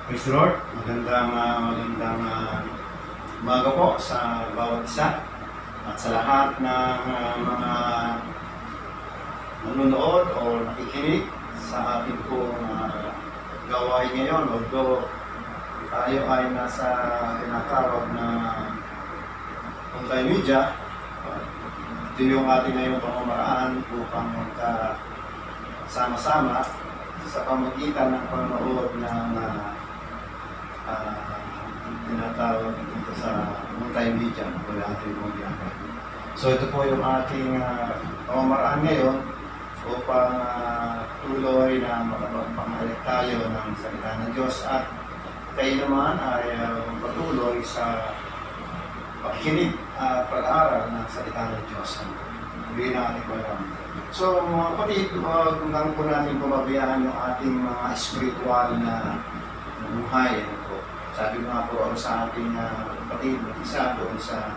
Praise the Lord. Magandang umaga po sa bawat isa at sa lahat ng mga nanonood o nakikinig sa ating pong gawain ngayon. Although tayo ay nasa tinatawag na multimedia, ito yung ating ngayong pamamaraan upang magkasama-sama sa pamagitan ng panonood ng tinatawag dito sa multimedia wala ating mga ginagawa. So ito po yung ating pamamaraan ngayon upang tuloy na makapagpamahalig tayo ng salita ng Diyos at kayo naman ay patuloy sa pakikinig at pag-aaral ng salita ng Diyos. Hindi natin alam. So mga kapatid, kung lang po natin pababayaan yung ating mga spiritual na buhay. Sabi ko nga po sa ating kapatid, isa doon sa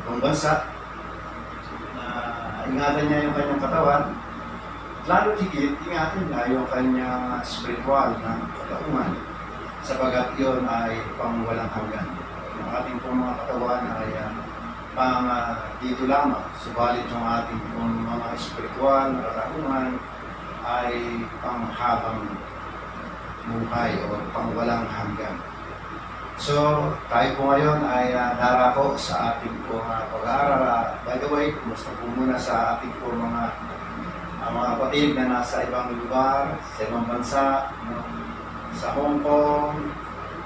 ibang bansa, ingatan niya yung kanyang katawan, lalo tigit, ingatan niya yung kanyang spiritual na katauhan, sapagat yun ay pang walang hanggan. Yung ating pong mga katawan ay pang dito lamang, subalit yung ating pong mga spiritual na katauhan ay pang habang buhay o pang walang hanggan. So, tayo po ngayon ay darako sa ating po pag-aaral. By the way, kumusta po muna sa ating po mga kapatid na nasa ibang lugar, sa ibang bansa, sa Hong Kong,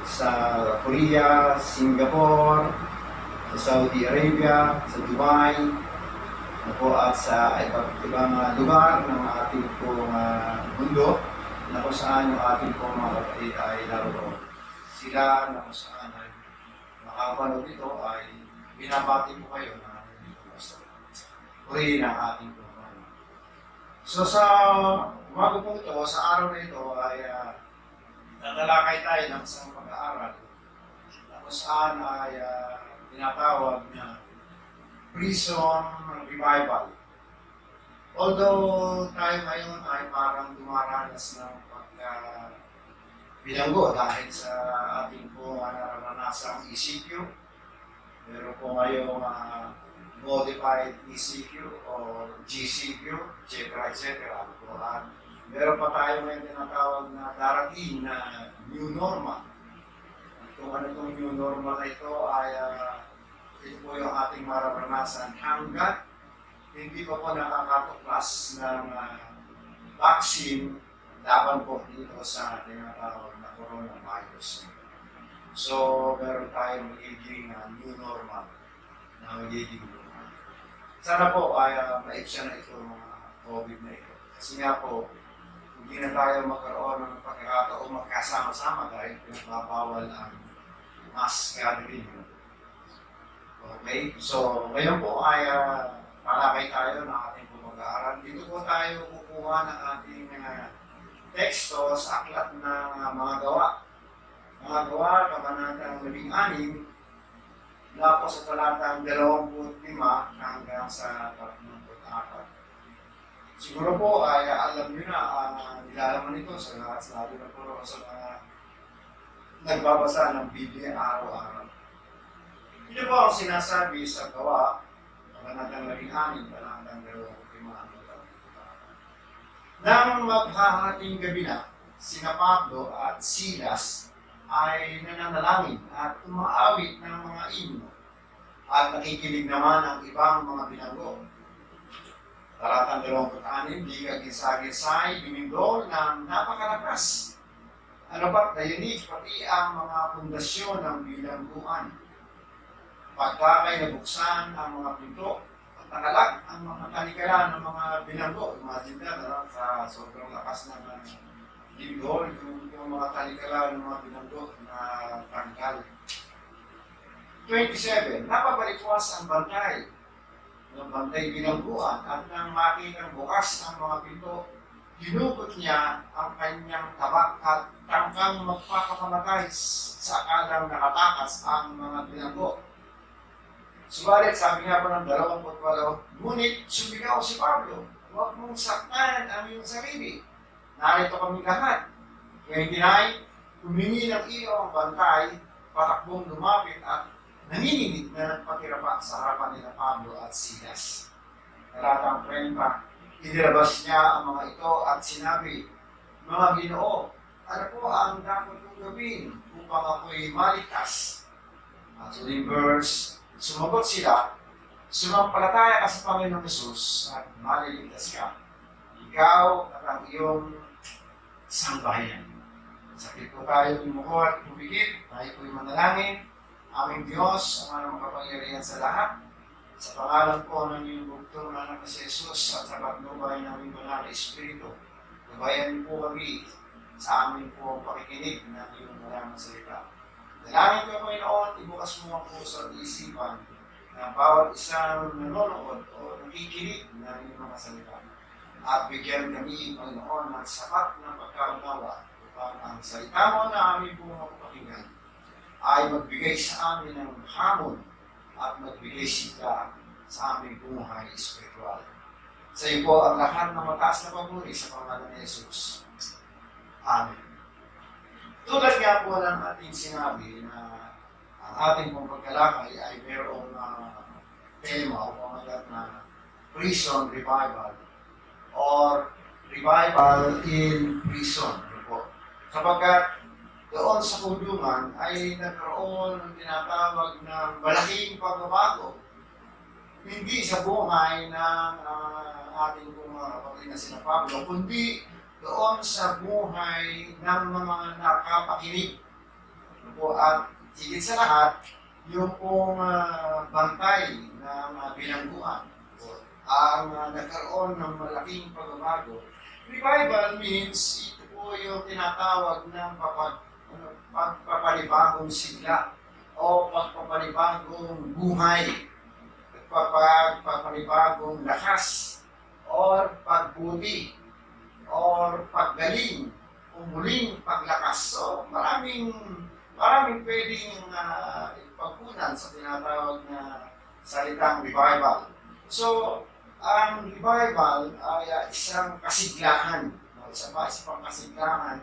sa Korea, Singapore, sa Saudi Arabia, sa Dubai, at sa iba't ibang lugar ng ating po mundo na kung saan yung ating po mga kapatid ay naroon. Sila na kung saan ay makapanood ito ay binabati po kayo na uri ng ating programa. So sa umaga po ito, sa araw na ito ay tatalakay tayo ng isang pag-aaral na kung saan ay tinatawag na prison revival. Although tayo ngayon ay parang dumaranas ng bilanggo dahil sa ating po nararanasang ECQ. Meron po ngayong modified ECQ o GCQ, etc. At meron pa tayo ngayon tinatawag na darating na new normal. At kung ano itong new normal na ito ay ito po yung ating mararanasan hanggat hindi pa po nakakatuklas ng vaccine laban po dito sa tinatawag na coronavirus. So, meron tayong magiging new normal na magiging normal. Sana po ay maipsya na ito mga COVID na ito. Kasi nga po, hindi na tayo magkaroon ng pagkakataon magkasama-sama dahil pinapabawal ang mass gathering. Okay? So, ngayon po ay malakay tayo ng ating pag-aaral. Dito po tayo kukuha ng ating teksto sa aklat ng mga gawa. Mga gawa, kabanatang 16, mula po sa talatang 25 hanggang sa 34. Siguro po ay alam nyo na nilalaman ito sa lahat, lalo na po sa mga nagbabasa ng Biblia araw-araw. Ito po ang sinasabi sa gawa, kabanatang 16, talatang 25. Nang maghahating gabi na, sina Pablo at Silas ay nananalangin at umaawit ng mga himno at nakikinig naman ang ibang mga binanggo. Talatang 26, di kagisay binigol ng napakalakas. Ano ba't nayanig pati ang mga pundasyon ng bilangguan. Pagkakay nabuksan ang mga pinto, nakalag ang mga kanikalan ng mga binanggo. Imagine na sa sobrang lakas ng binanggo, yung mga kanikalan ng mga binanggo na tangkal. 27. Napabalikwas ang bantay ng bantay binangguan at nang makitang bukas ang mga pinto, ginugot niya ang kanyang tabak at tangkang magpapakamatay sa akalang nakatakas ang mga binanggo. Subalit, sabi nga po ng 28, ngunit sumigaw si Pablo, huwag mong saktan ang iyong sarili. Narito kami lahat. 29, humingi ng iyo ang bantay, patakbong lumapit at nanginginig na nagpatira pa sa harapan nila Pablo at Silas. Talatang 30, inilabas niya ang mga ito at sinabi, mga Ginoo, ano po ang dapat kong gawin upang ako'y maligtas? At uling verse, sumagot sila, sumampalataya ka sa Panginoong Hesus at maliligtas ka, ikaw at ang iyong sambahayan. Sakit po tayo lumuko at pumikit, tayo po'y manalangin. Aming Diyos, ang anong makapangyarihan sa lahat, sa pangalan po ng iyong bugtong na anak na si Jesus at sa patnubay ng aming banal na Espiritu, gabayan niyo po kami sa amin po pakikinig ng iyong maraming salita. Dalangin ko, Panginoon, ibukas mo ang puso at isipan ng bawat isang nanonood o nakikinig ng iyong mga salita. At bigyan kami, Panginoon, ng sapat na pagkaunawa upang ang salita mo na aming po mapapakinggan ay magbigay sa amin ng hamon at magbigay sigla sa aming buhay espiritual. Sa iyo po ang lahat ng mataas na pagmuri sa pangalan ni Jesus. Amen. Tulad nga po ng ating sinabi na ang ating pong pagkalakay ay mayroong tema o pamagat na prison revival or revival in prison. Kapagkat doon sa kulungan ay nagkaroon ng tinatawag ng malaking pagbabago. Hindi sa buhay ng ating mga kapatid na sina Pablo, kundi doon sa buhay ng mga nakapakinig. At higit sa lahat, yung pong bantay ng bilangguan ang nagkaroon ng malaking pagbabago. Revival means ito po yung tinatawag ng pagpapanibagong sigla o pagpapanibagong buhay, pagpapanibagong lakas or pagbuti or paggaling o muling paglakas. So maraming pwedeng pagkunan sa tinatawag na salitang revival. So ang revival ay isang kasiglahan, isa pang kasiglahan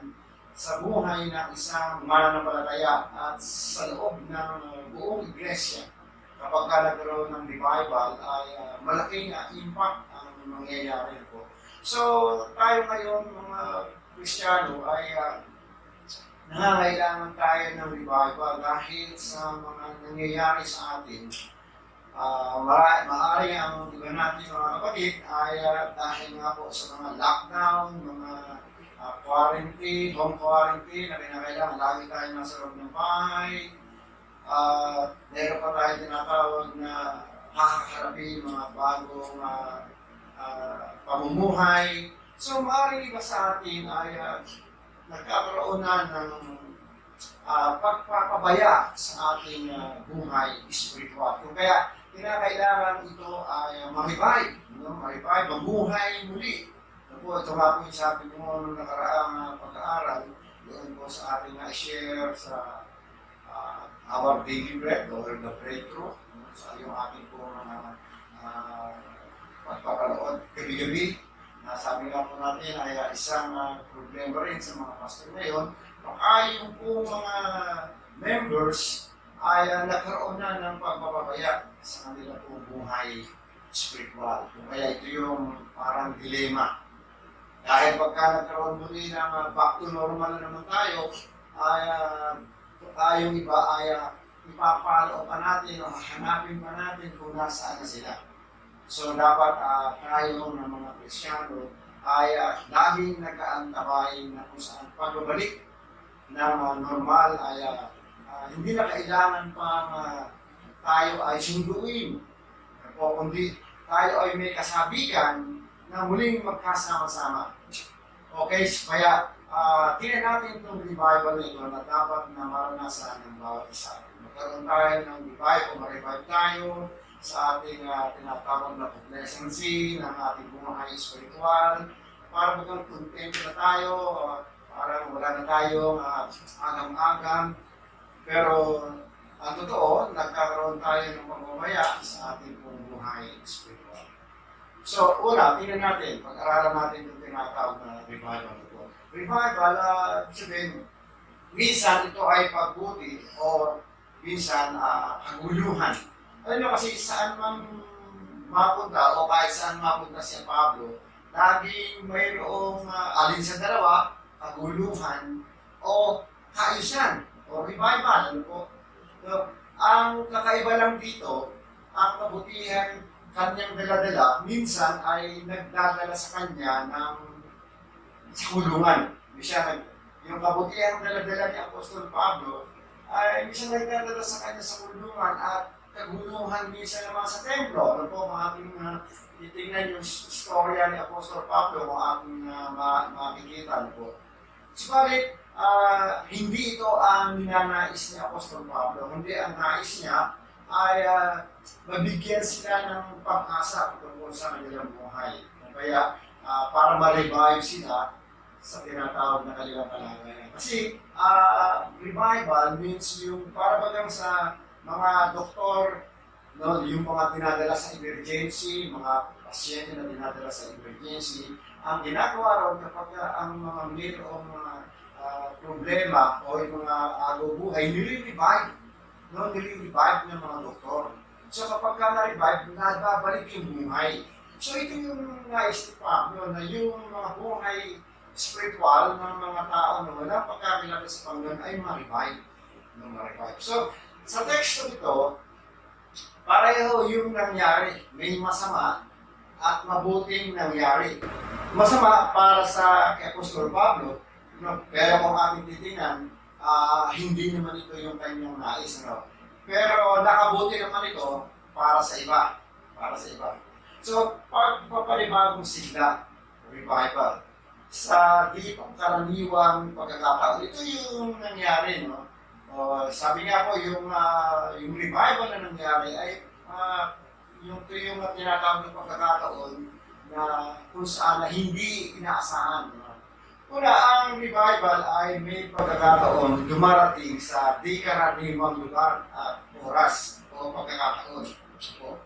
sa buhay ng isang mananampalataya at sa loob ng buong iglesia. Kapag nagkaroon ng revival ay malaking impact ang mangyayari po. So tayo ngayon mga Kristiyano ay nangangailangan tayo ng revival dahil sa mga nangyayari sa atin. Maaari ang iba natin mga kapatid ay dahil nga po sa mga lockdown, mga quarantine, home quarantine na kinakailangan lagi tayo nasa loob ng bahay. Meron pa tayo tinatawag na kakaharapin mga bagong pamumuhay. So maaari iba sa atin ay nagkakaroon na ng pagpapabaya sa ating buhay espiritual. Kaya kinakailangan ito ay ma-revive, mabuhay muli. Ito nga po yung sabi ko noong nakaraang pag-aaral, doon po sa ating share sa our daily bread or the breakthrough, sa yung ating po mga pagpapanood gabi-gabi. Sabi nga po natin ay isang problema rin sa mga pastor ngayon, baka yung po mga members ay nagkaroon na ng pagpapabaya sa kanila pong buhay spiritual. Kaya ito yung parang dilema. Dahil pagka nagkaroon muli ng back to normal na naman tayo, ay tayong iba ay ipapalo pa natin o hanapin pa natin kung nasaan na sila. So dapat tayo ng mga Kristiyano ay laging nag-aantabay na kung saan pagbabalik ng normal ay hindi na kailangan pang tayo ay sunduin o kundi tayo ay may kasabikan na muling magkasama-sama. Okay, kaya tingnan natin itong revival na ito na dapat na maranasan ng bawat isa. Magkaroon tayo ng revive o ma-revive tayo sa ating tinatawag na complacency ng ating buhay spiritual para maging content na tayo, parang wala na tayong agam-agam. Pero ang totoo, nagkakaroon tayo ng pagmamaya sa ating buhay spiritual. So, una, tingnan natin, pag-aralan natin itong tinatawag na revival ito. Revival, sabihin, minsan ito ay pagbuti o minsan kaguluhan. Alam nyo kasi saan man mapunta o kahit saan mapunta si Pablo, laging mayroong alin sa dalawa, kaguluhan o kaayusan o revival. Ano po? So, ang kakaiba lang dito, ang kabutihan kanyang dala-dala, minsan ay nagdadala sa kanya ng sa kulungan. Yung kabutihan ng dala-dala ni Apostol Pablo ay minsan nagdadala sa kanya sa kulungan at kaguluhan minsan naman sa templo. Ano po, aking titingnan yung storya ni Apostol Pablo kung aking makikita. Ano po. Subalit, hindi ito ang ninanais ni Apostol Pablo. Hindi, ang nais niya ay mabigyan sila ng pag-asa tungkol sa kanilang buhay. Kaya, para ma-revive sila sa tinatawag na kanilang kalagayan. Kasi, revival means yung para bagang sa mga doktor, no, yung mga dinadala sa emergency, mga pasyente na dinadala sa emergency, ang ginagawa raw kapag ang mga mayroong mga problema o yung mga buhay, nire-revive. No, nire-revive ng mga doktor. So kapag ka na-revive, nababalik yung buhay. So ito yung nais ni Pablo na yung mga buhay spiritual ng mga tao na wala pagkakilala sa Panginoon ay ma-revive. So, sa teksto nito, pareho yung nangyari. May masama at mabuting nangyari. Masama para sa Apostol Pablo, no? Pero kung ating titingnan, hindi naman ito yung kanyang nais. No? Pero nakabuti naman ito para sa iba. Para sa iba. So, pagpapanibagong sigla, revival, sa di pangkaraniwang pagkakataon. Ito yung nangyari, no? Sabi nga po, yung revival na nangyari ay yung tinatawag ng pagkakataon na kung saan na hindi inaasahan. No? Una, ang revival ay may pagkakataon dumarating sa di karaniwang lugar at oras o pagkakataon. So,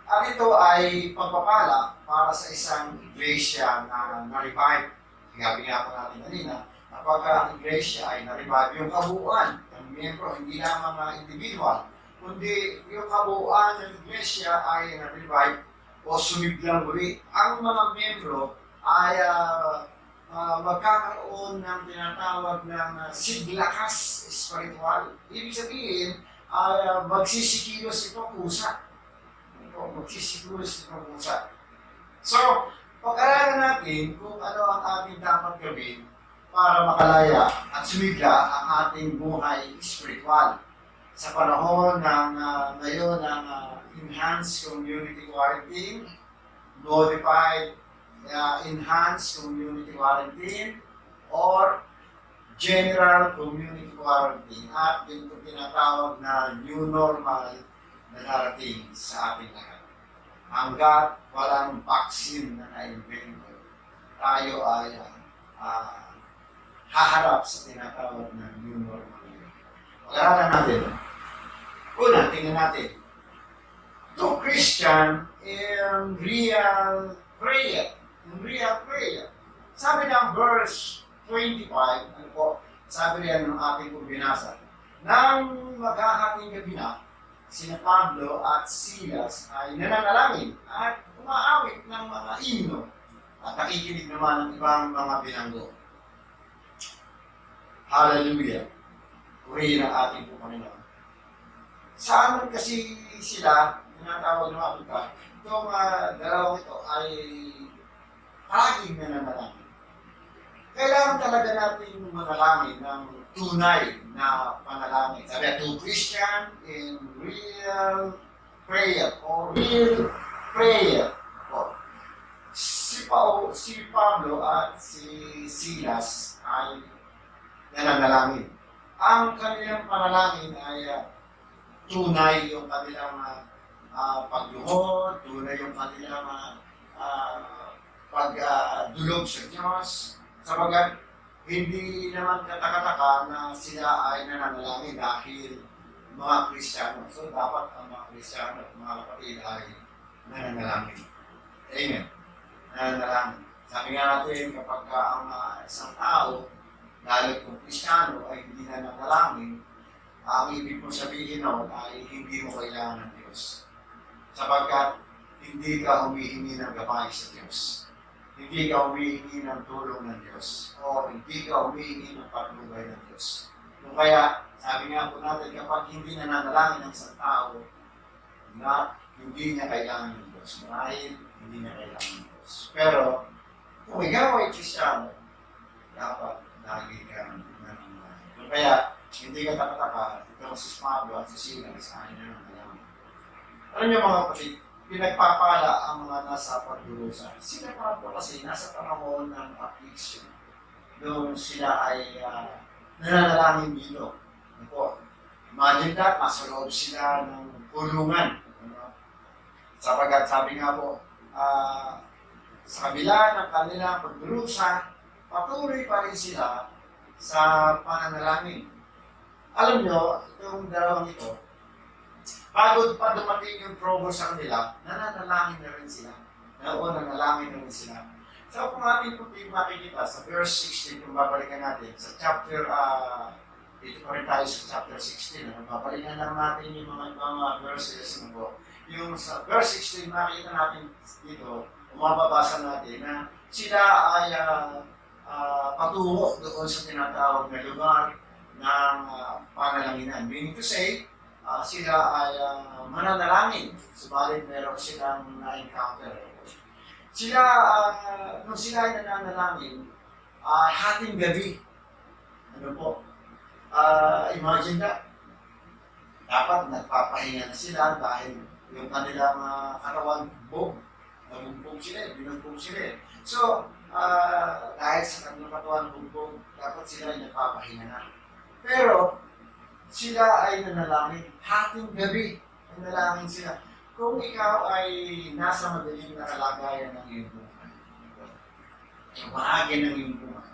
at ito ay pagpapala para sa isang iglesia na na-revive. Sabi nga po natin kanina, kapag ang iglesia ay na-revive, yung kabuuan ng miyembro, hindi lamang mga individual, kundi yung kabuuan ng iglesia ay na-revive o sumiglang muli. Ang mga miyembro ay magkakaroon ng tinatawag ng siglakas spiritual. Ibig sabihin, ay magsisikilos ito kusa. Magsisikilos ito kusa. So, pag-aralan natin kung ano ang ating dapat gawin para makalaya at sumigla ang ating buhay spiritual. Sa panahon ng ngayon ng enhanced community quarantine, modified enhanced community quarantine, or general community quarantine at ito tinatawag na new normal na darating sa ating lahat. Hanggat walang vaccine na na-invento, tayo ay haharap sa tinatawag na new normal. Pag-aralan natin. Una, tingnan natin. To Christian in real prayer. In real prayer. Sabi ng verse 25, ano po, sabi riyan ng ating binasa, nang maghahating gabi na, sina Pablo at Silas ay nananalangin at umaawit ng mga himno at nakikinig naman ng ibang mga bilanggo. Hallelujah! Purihin ang ating po Panginoon. Saan man kasi sila, tinatawag na makita, itong dalawang ito ay palaging nananalangin. Kailangan talaga natin manalangin ng tunay na panalangin. Sabi, to Christian in real prayer or real prayer. Si Pablo at si Silas ay nananalangin. Ang kanilang panalangin ay tunay yung kanilang pagluhod, tunay yung kanilang pagdulog sa Diyos. Sabagat, hindi naman katakataka na sila ay nananalangin dahil mga Kristiyano. So, dapat ang mga Kristiyano at mga kapatid ay nananalangin. Amen. Nananalangin. Sabi nga natin, kapag ang isang tao lalo kung Kristiyano ay hindi na nanalangin, ang ibig kong sabihin noon ay hindi mo kailangan ng Diyos. Sapagkat hindi ka humihingi ng gabay sa Diyos. Hindi ka humihingi ng tulong ng Diyos. O hindi ka humihingi ng patnubay ng Diyos. Kung kaya, sabi nga po natin, kapag hindi nananalangin ng isang tao, na hindi niya kailangan ng Diyos. Marahil, hindi niya kailangan ng Diyos. Pero, kung ikaw ay Kristiyano, dapat lagi ka nananalangin. Kung kaya, hindi ka takataka, itong si Pablo at si Silas, ayaw na nanalangin. Alam niyo mga kapatid, pinagpapala ang mga nasa pagdurusa. Sila Pablo kasi nasa panahon ng affliction. Doon sila ay nananalangin dito. Imagine that, nasa loob sila ng kulungan. Sapagkat sabi nga po, sa kabila ng kanilang pagdurusa, patuloy pa rin sila sa pananalangin. Alam nyo, itong dalawang ito, bago pa dumating yung trouble sa kanila, nananalangin na rin sila. Nananalangin na rin sila. So kung ating makikita sa verse 16, kung babalikan natin, sa chapter, dito pa rin tayo sa chapter 16, babalikan lang natin yung mga verses po. Yung sa verse 16, makikita natin dito, mababasa natin na sila ay patungo doon sa tinatawag na lugar ng panalanginan. Meaning to say, sila ay mananalangin, subalit meron silang na-encounter. Sila, nung sila ay nananalangin, hating gabi, ano po, imagine that, dapat nagpapahinga na sila dahil yung kanilang katawan nabugbog sila, binugbog sila. So, dahil sa kanilang katawan bugbog, dapat sila ay nagpapahinga na. Pero, sila ay nanalangin. Hating gabi, nanalangin sila. Kung ikaw ay nasa madaling na kalagayan ng iyong buhay, yung bahagi ng iyong buhay,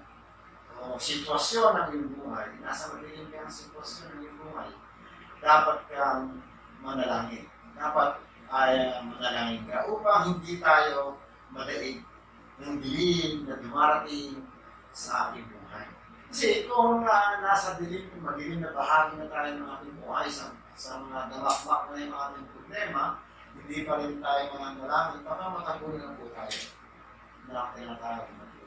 o sitwasyon ng iyong buhay, nasa madaling kang sitwasyon ng iyong buhay, dapat kang manalangin. Dapat ay manalangin ka upang hindi tayo madaig ng dilim na dumarating sa ating buhay. Kasi kung nasa madilim na bahagi na tayo ng ating buhay sa mga dalakbak na yung ating problema, hindi pa rin tayo mananalangin, baka matagunan na po tayo na tinatawag na po.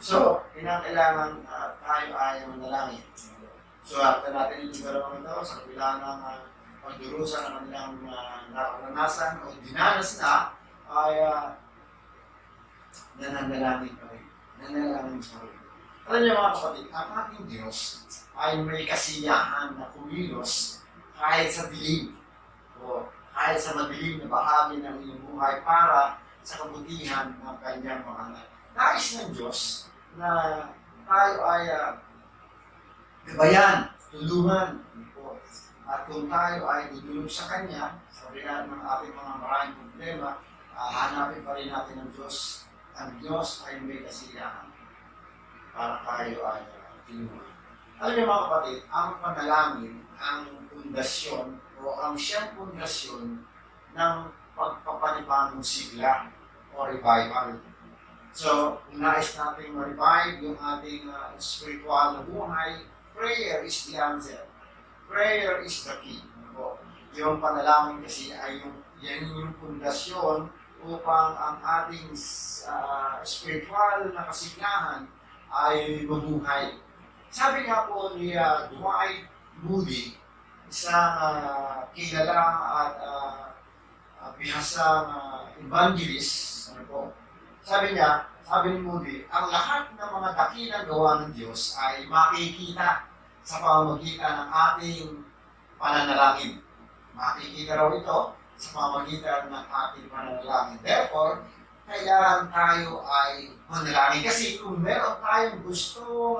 So, kinakailangan tayo ay manalangin. So, after natin yung dalawang ito, sa kabila ng pagdurusa ng kanilang naranasan o dinanas na, ay nananalangin pa rin. Nananalangin pa rin. Alam niyo mga kapatid, ang ating Diyos ay may kasiyahan na kumilos kahit sa dilim o kahit sa madilim na bahagi ng iyong buhay para sa kabutihan ng kanyang mga anak. Nais ng Diyos na tayo ay gabayan, tulungan. At kung tayo ay dudulog sa Kanya, sa kabila ng ating mga maraming problema, hanapin pa rin natin ang Diyos. Ang Diyos ay may kasiyahan para tayo ay tulungan. Alam niyo mga kapatid, ang panalangin, ang pundasyon o ang siyang pundasyon ng pagpapanibagong sigla o revival. So, kung nais natin ma-revive yung ating spiritual na buhay, prayer is the answer. Prayer is the key. Yung panalangin kasi ay yan yung pundasyon upang ang ating spiritual na kasiglahan ay mabuhay. Sabi nga po ni Dwight Moody, isang kilala at bihasang evangelist, sabi ni Moody, ang lahat ng mga dakilang gawa ng Diyos ay makikita sa pamamagitan ng ating pananalangin. Makikita raw ito sa pamamagitan ng ating pananalangin. Therefore, kailangan tayo ay manalangin. Kasi kung meron tayong gusto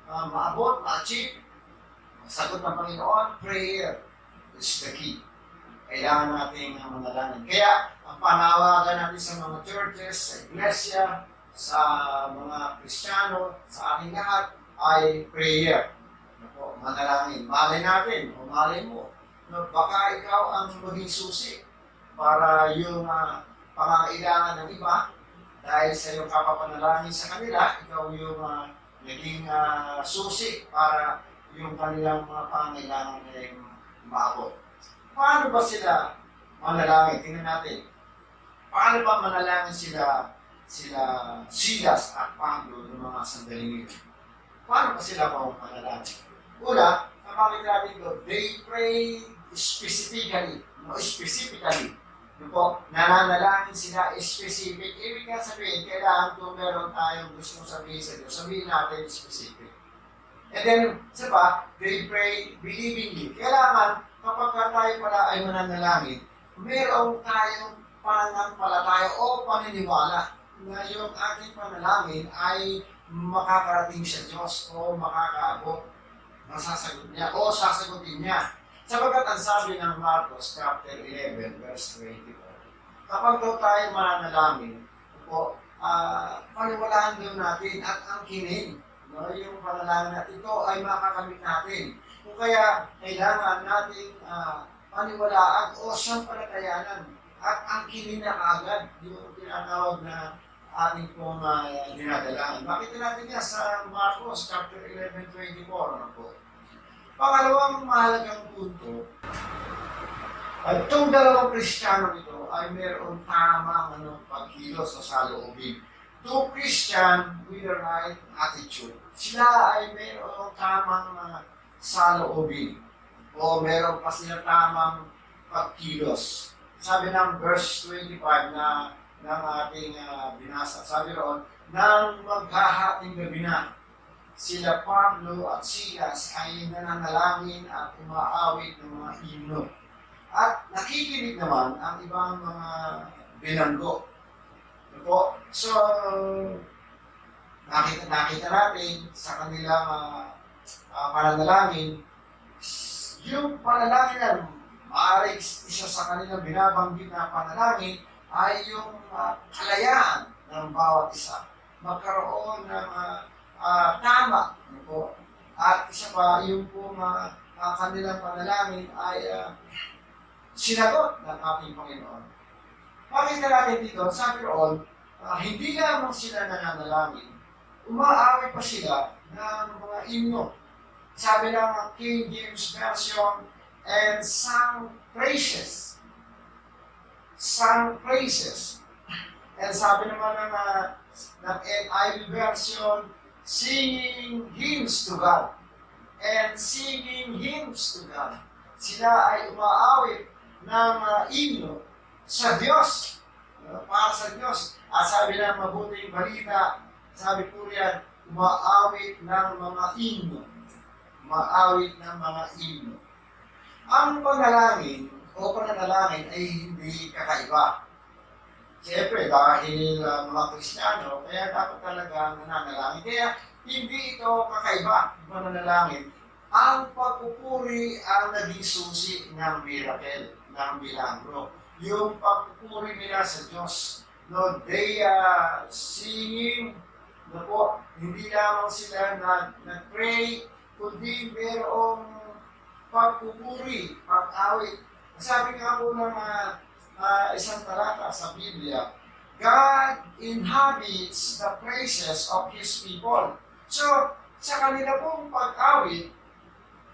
maabot, ma-achieve, sagot ng Panginoon, prayer is the key. Kailangan natin manalangin. Kaya, ang panawagan natin sa mga churches, sa iglesia, sa mga Kristiyano, sa ating lahat, ay prayer. Manalangin. Malay natin, o malay mo, baka ikaw ang maging susi para yung pangangailangan ng iba, dahil sa iyong kapapanalangin sa kanila, ikaw yung naging susi para yung kanilang mga pangailangan ay maabot. Paano ba sila manalangin? Tingnan natin. Paano ba manalangin sila Silas at Pablo ng mga sandaling ito? Paano ba sila manalangin? Una, napakita natin ito, they pray specifically. Nananalangin sila specific. Ibig nga sabihin, kailangan kung meron tayong gustong sabihin sa Diyos, sabihin natin specific. And then, isa pa, they pray believingly. Kailangan, kapag tayo pala ay mananalangin, meron tayong pananampalataya o paniniwala na yung ating panalangin ay makakarating sa Diyos o makakaabot, masasagot niya o sasagutin niya. Sabagat ang sabi ng Marcos chapter 11 verse 24, kapag daw tayo mananalangin, paniwalaan daw natin at angkinin, yung panalangin natin, ito ay makakamit natin. Kung kaya kailangan natin paniwalaan o sampalatayanan at angkinin na agad yung tinatawag na ating pong dinadalaan. Makita natin yan sa Marcos chapter 11:24. Pangalawang mahalagang punto, itong dalawang Kristiyano ito ay mayroong tamang pagkilos o saloobin. To Christian with the right attitude. Sila ay mayroong tamang saloobin o mayroon pa sila tamang pagkilos. Sabi ng verse 25 na ng ating binasa, sabi roon, nang maghahating gabi na, sila Pablo at Silas ay nananalangin at umaawit ng mga himno. At nakikinig naman ang ibang mga bilanggo. So, nakita natin sa kanilang pananalangin, yung panalangin na maaaring isa sa kanilang binabanggit na panalangin ay yung kalayaan ng bawat isa. Magkaroon ng tama. At isa pa, yung pong kanilang panalangin ay sinagot ng ating Panginoon. Makita natin dito, sabi roon, hindi lamang sila nananalangin, umaawit pa sila ng mga himno. Sabi ng King James Version, and sang praises. Sang praises. And sabi naman ng NIV version, singing hymns to God. And singing hymns to God. Sila ay umaawit ng himno sa Diyos. Para sa Diyos. At sabi ng mabuting balita, sabi po riyan, umaawit ng mga himno. Umaawit ng mga himno. Ang panalangin o pananalangin ay hindi kakaiba. Siyempre, dahil mga Kristiyano, kaya dapat talaga nananalangin. Kaya hindi ito kakaiba, pananalangin. Ang pagpupuri ang naging susi ng miracle, ng milagro. Yung pagpupuri nila sa Diyos. No, they are singing, hindi lamang sila nag-pray, kundi mayroong pagpupuri, pag-awit. Sabi nga po ng isang talata sa Biblia, God inhabits the praises of His people. So, sa kanila pong pag-awit,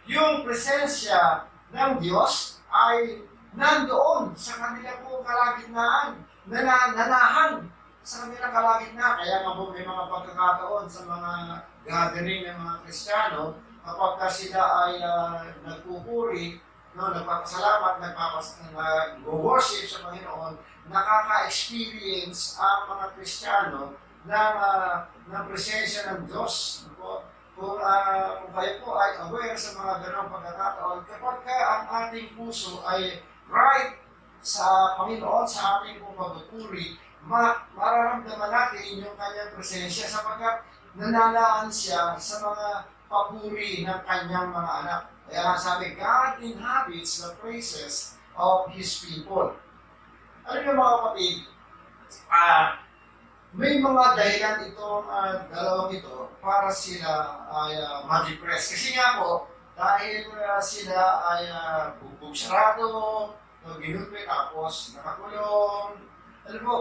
yung presensya ng Diyos ay nandoon sa kanila pong kalagitnaan, nanahan sa kanila kalagitnaan. Kaya nga po may mga pagkakataon sa mga gathering ng mga Kristiyano, kapag sila ay nagpupuri, nagpapasalamat, nag-worship sa Panginoon, nakaka-experience ang mga Kristiyano ng presensya ng Diyos. Kung kayo po ay aware sa mga ganong pagkakataon, kapag ang ating puso ay right sa Panginoon, sa ating pagpupuri, mararamdaman natin yung kanyang presensya sapagkat nanalaan siya sa mga papuri ng kanyang mga anak. Kaya sabi, God inhabits the praises of His people. Ano yung mga kapatid? May mga dahilan itong dalawang ito para sila ay ma-depress. Kasi nga po, dahil sila ay bugbog sarado, ginulpi tapos nakakulong. Ano po,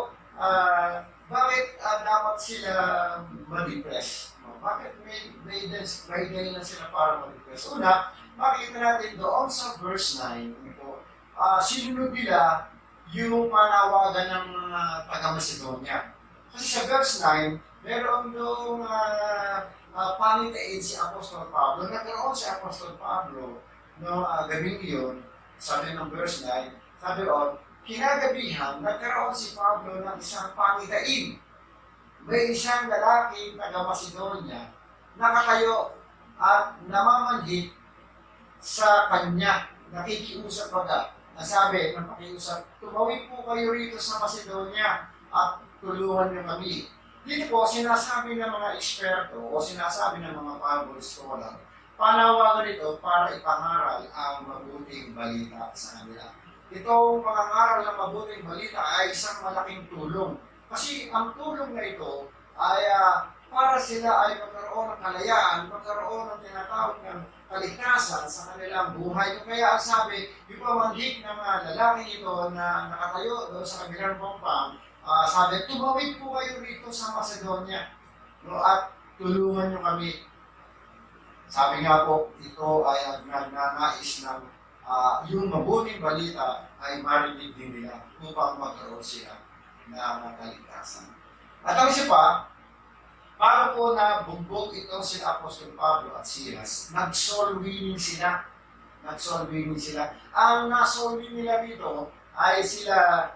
bakit dapat sila ma-depress? Bakit may dahilan sila para mag-request? Una, makikita natin doon sa verse 9, ito, sinunod nila yung panawagan ng mga taga-Macedonia. Kasi sa verse 9, meron doong panitain si Apostol Pablo. Nagkaroon si Apostol Pablo no, gabing iyon, sabi ng verse 9, sabi doon, kinagabihan, nagkaroon si Pablo ng isang panitain. May isang lalaki taga-Macedonia nakatayo at namamanhid sa kanya, nakikiusap baga. Nasabi ng pakiusap, tumawid po kayo rito sa Macedonia at tulungan niyo kami. Dito po, sinasabi ng mga eksperto o sinasabi ng mga Bible scholar, panawagan ito para ipangaral ang mabuting balita sa kanila. Itong pangangaral ng mabuting balita ay isang malaking tulong. Kasi ang tulong na ito ay para sila ay magkaroon ng kalayaan, magkaroon ng tinatawag ng kaligtasan sa kanilang buhay. Kaya ang sabi, yung pamanhik ng lalaki ito na nakatayo doon sa kabilang pampang, sabi, tumawid po kayo rito sa Macedonia, no, at tulungan nyo kami. Sabi nga po, ito ay nagnanais ng yung mabuting balita ay marinig din nila upang magkaroon sila na kaligtasan. At ang isa pa, para po na bugbog itong sila Apostol Pablo at Silas, nag-soul winning sila. Nag-soul winning sila. Ang na-soul winning nila dito ay sila,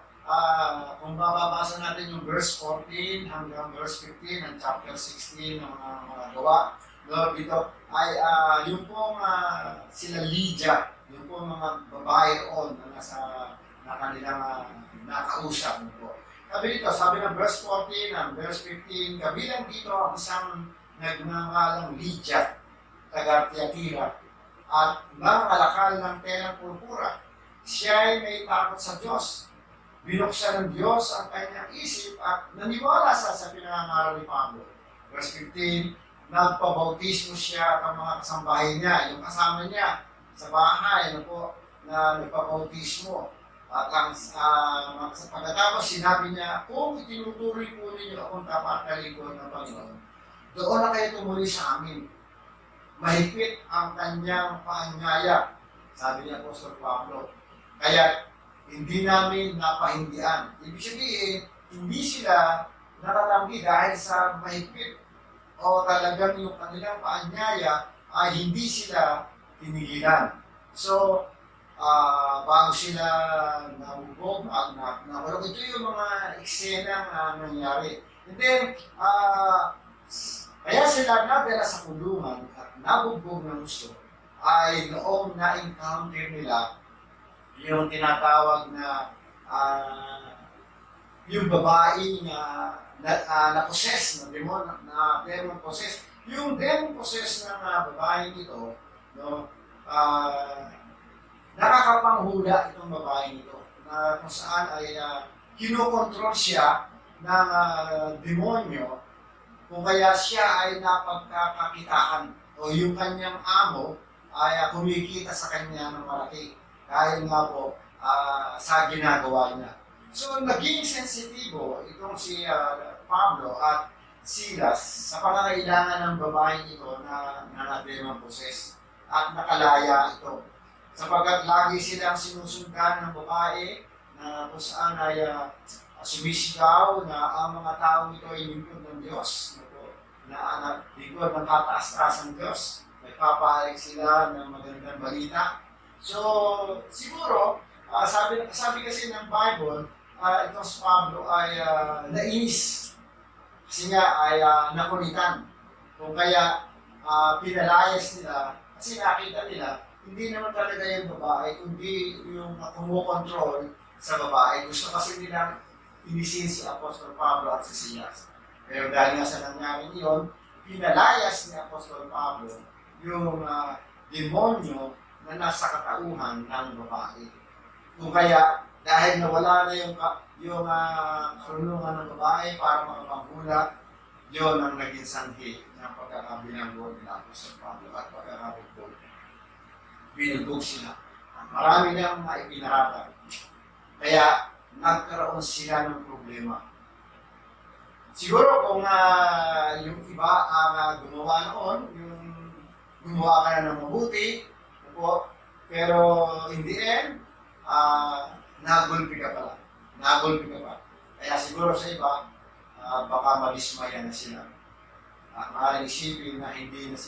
kung mababasa natin yung verse 14 hanggang verse 15 ng chapter 16 ng mga gawa, no, dito ay yung pong sila Lydia, yung pong mga babae roon na kanilang nakausap po. Sabi dito, sabi ng verse 14 and verse 15, kabilang dito ang isang nagngangalang Lydia, taga Tiatira, at mga kalakal ng telang purpura. Siya ay may takot sa Diyos. Binuksan ng Diyos ang kanyang isip at naniwala sa pinangangaral ni Pablo. Verse 15, nagpabautismo siya at ang mga kasambahay niya, yung kasama niya sa bahay, ano po, na nagpabautismo. At ang pagkatapos sinabi niya, kung itinutuloy po ninyo akong tapat na lingkod ng Panginoon, doon na kayo tumuli sa amin. Mahigpit ang kanyang paanyaya, sabi ni Apostol Pablo. Kaya hindi namin napahindian. Ibig sabihin, hindi sila natatanggi dahil sa mahigpit o talagang yung kanilang paanyaya ay hindi sila tinigilan. So, bago sila nabubog, nakulog. Ito yung mga eksena na nangyari. And then, kaya sila nadala sa kulungan at nabubog ng gusto ay noong na-encounter nila yung tinatawag na yung babae na possess, na demon possess. Yung demon possess ng babae ito, no, nakakapanghula itong babae ito na kung saan ay kinokontrol siya ng demonyo kung kaya siya ay napagkakakitaan o yung kanyang amo ay kumikita sa kanya ng malaki dahil nga po sa ginagawa niya. So naging sensitibo itong si Pablo at Silas sa pangangailangan ng babae ito na demon possess at nakalaya ito. Sapagkat lagi silang sinusundan ng babae na kung saan ay sumisigaw na ang mga taong ito ay lingkod ng Diyos, na lingkod ng kataas-taas ng Diyos. Nagpapahalig sila ng magandang balita. So, siguro, sabi kasi ng Bible, itong si Pablo ay nainis. Kasi nga ay nakulitan. Kung kaya pinalayas nila, kasi nakita nila, hindi naman talaga yung babae, kundi yung kumukontrol sa babae. Gusto kasi nilang inisin si Apostol Pablo at si Silas. Pero dahil nga sa nangyari yun, pinalayas ni Apostol Pablo yung demonyo na nasa katauhan ng babae. Kung kaya, dahil nawala na yung karunungan ng babae para makapanghula, yun ang naging sanhi ng pagkakabilanggo ni Apostol Pablo at pagkakabugbog. Binugbog sila. Marami nang maipinaratag. Kaya nagkaroon sila ng problema. Siguro kung yung iba ang gumawa noon, yung gumawa ka na ng mabuti, po, pero in the end, nagulpi ka pala. Nagulpi ka pa. Kaya siguro sa iba, baka madismaya na sila. Maaaring isipin na hindi na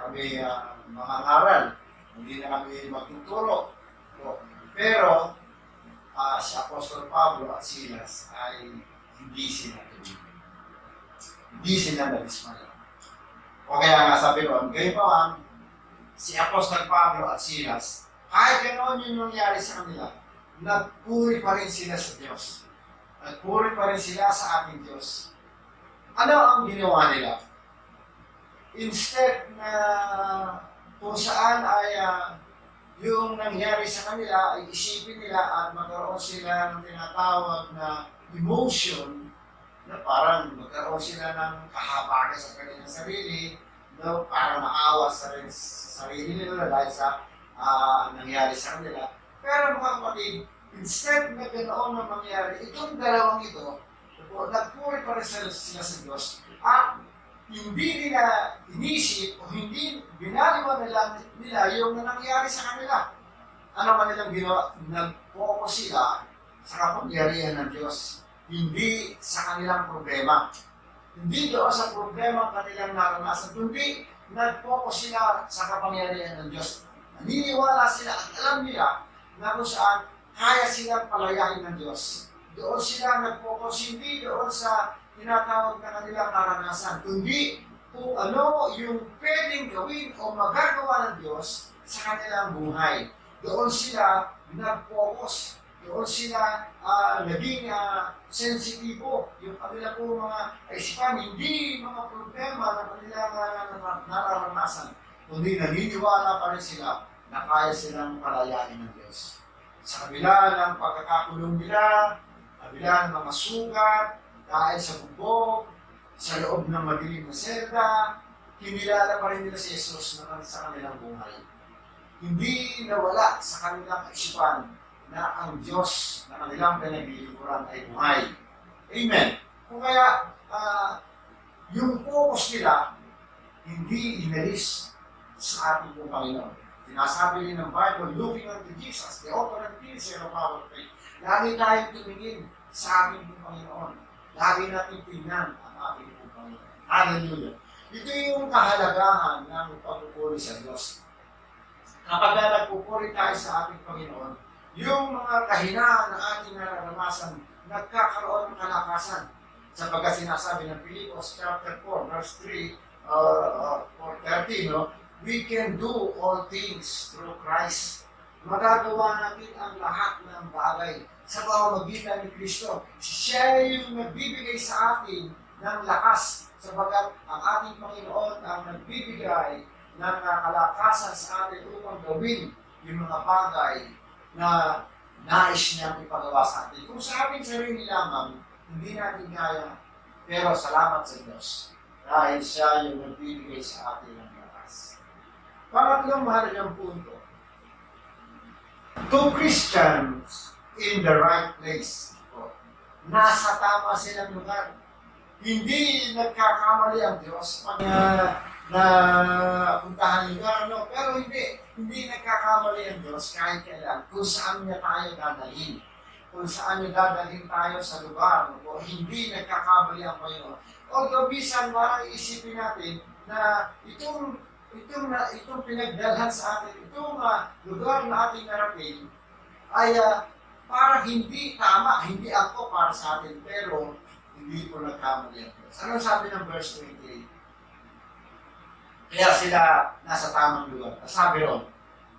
kami mangangaral, hindi na kami magtuturo. Pero si Apostol Pablo at Silas ay hindi sila nadismaya. O kaya nga sabi ko, gayon pa man, si Apostol Pablo at Silas, kahit ganoon yung nangyari sa kanila, nagpuri pa rin sila sa Diyos. Nagpuri pa rin sila sa ating Diyos. Ano ang ginawa nila? Instead na kung saan ay yung nangyari sa kanila ay isipin nila at magkaroon sila ng tinatawag na emotion na parang magkaroon sila ng kahabagan sa kanilang sarili, no? Para maawa sa sarili nila dahil sa nangyari sa kanila. Pero mga kapatid, instead na ganoon na mangyari, itong dalawang ito, nagpuri pa rin sila sa Diyos at hindi nila inisip o hindi binaliwan nila yung nangyari sa kanila. Ano kanilang ginawa? Nag-focus sila sa kapangyarihan ng Diyos, hindi sa kanilang problema. Hindi doon sa problema kanilang naranasan, kundi nag-focus sila sa kapangyarihan ng Diyos. Naniniwala sila at alam nila na kung saan kaya silang palayain ng Diyos. Doon sila nag-focus, hindi doon sa tinatawag na kanilang naranasan, kundi kung ano yung pwedeng gawin o magagawa ng Diyos sa kanilang buhay. Doon sila nag-focus, doon sila naging sensitibo, yung kanila po mga isipan, hindi mga problema na kanilang nararanasan, kundi naniniwala pa rin sila na kaya silang palayain ng Diyos. Sa kabila ng pagkakakulong nila, kabila ng mga sugat, dahil sa bubog, sa loob ng madilim na selda, kinilala pa rin nila si Jesus na sa kanilang buhay. Hindi nawala sa kanilang kaisipan na ang Diyos na kanilang pinaglilingkuran ay buhay. Amen. Kung kaya, yung focus nila, hindi inalis sa ating pong Panginoon. Sinasabi rin ng Bible, looking unto Jesus, the author and finisher of our faith. Lagi tayong tumingin sa ating pong Panginoon. Lagi natin tingnan ang ating pong Panginoon. Hallelujah. Ito yung kahalagahan ng pagpupuri sa Diyos. Kapag nagpupuri tayo sa ating Panginoon, yung mga kahinaan na ating nararanasan, nagkakaroon ng kalakasan. Sapagkat sinasabi ng Pilipos chapter 4, verse 3, or 13, no? We can do all things through Christ. Magagawa natin ang lahat ng bagay sa pamamagitan ni Kristo. Siya yung nagbibigay sa atin ng lakas, sapagkat ang ating Panginoon ang nagbibigay ng kalakasan sa atin upang gawin yung mga bagay na nais niyang ipagawa sa atin. Kung sa ating sarili lamang, hindi natin kaya, pero salamat sa Diyos dahil siya yung nagbibigay sa atin ng lakas. Pangatlong mahalagang punto, two Christians in the right place. Nasa tama silang lugar. Hindi nagkakamali ang Diyos pag puntahan lugar, no? Pero hindi nagkakamali ang Diyos kahit kailan kung saan niya tayo dadalhin. Kung saan niya dadalhin tayo sa lugar, no? Hindi nagkakamali ang Panginoon. Although bisan parang isipin natin na itong pinagdalhan sa atin, itong lugar na ating narating ay parang hindi tama, hindi ako para sa atin, pero hindi po nagkamali ang Diyos. Anong sabi ng verse 28? Kaya sila nasa tamang lugar. Sabi ron,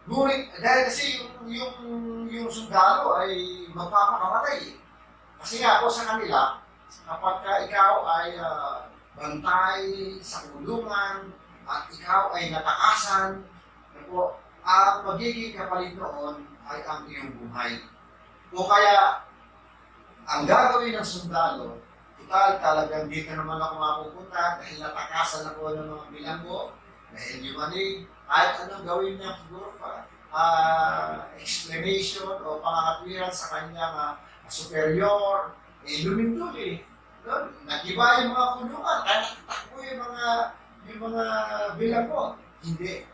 ngunit dahil kasi yung sundalo ay magpapakamatay. Kasi nga po sa kanila, kapag ikaw ay bantay sa kulungan, at ikaw ay natakasan, ang magiging kapalit noon ay ang iyong buhay. O kaya, ang gagawin ng sundalo, talagang dito naman ako mapupunta dahil natakasan ako ng mga bilanggo, dahil yumanig, kahit anong gawin niya siguro pa, explanation o pangangatwiran sa kanyang superior, lumindol eh. Nag-iba yung mga kulungan, kaya nakatakbo yung mga bilanggo. Hindi.